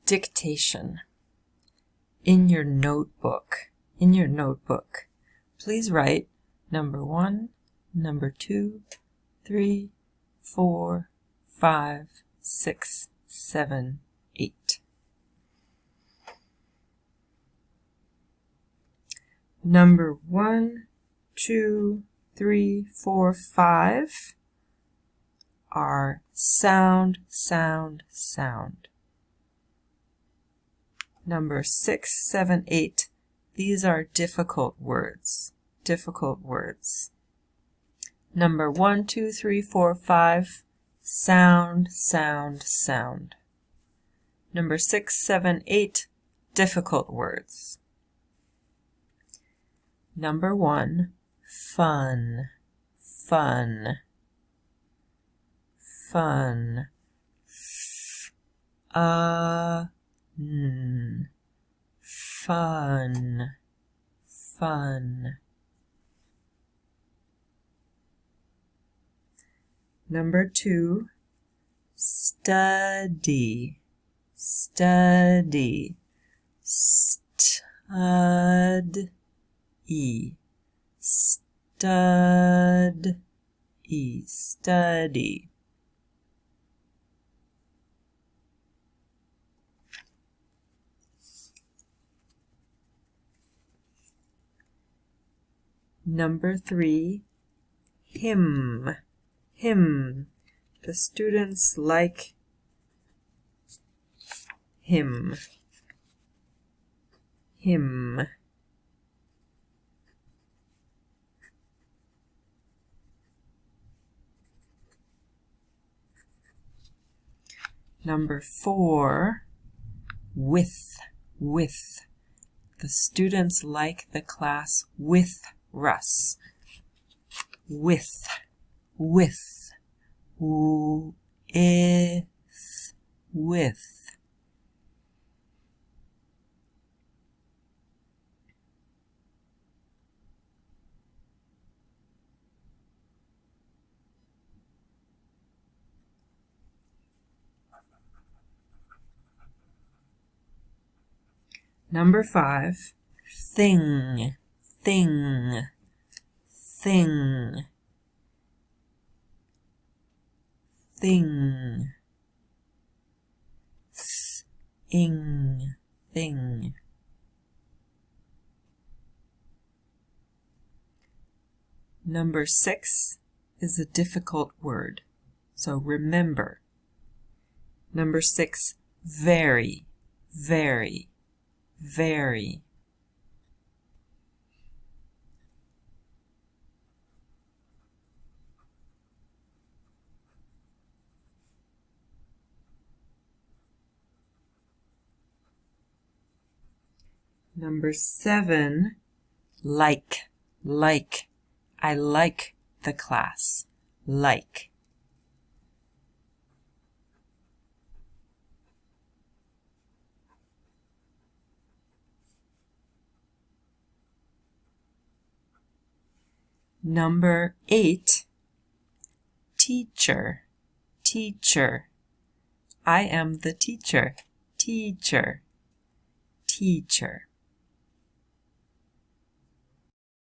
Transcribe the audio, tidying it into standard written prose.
Dictation. In your notebook, please write number 1, number 2, 3, 4, 5, 6, 7, 8. Number 1, 2, 3, 4, 5 are sound, sound, sound. Number 6, 7, 8, these are difficult words. Number 1, 2, 3, 4, 5, sound, sound, sound. Number 6, 7, 8, difficult words. Number 1, fun, fun, fun. Fun, fun. Number 2, study, study, study, study, study. Number 3, hymn, hymn. The students like hymn, hymn. Number 4, with. The students like the class with Russ. With. With. Number 5, thing, thing, thing, thing, thing. Number 6 is a difficult word, so remember. Number 6, very, very, very. Number 7, like. I like the class. Like. Number 8, teacher. I am the teacher. Teacher.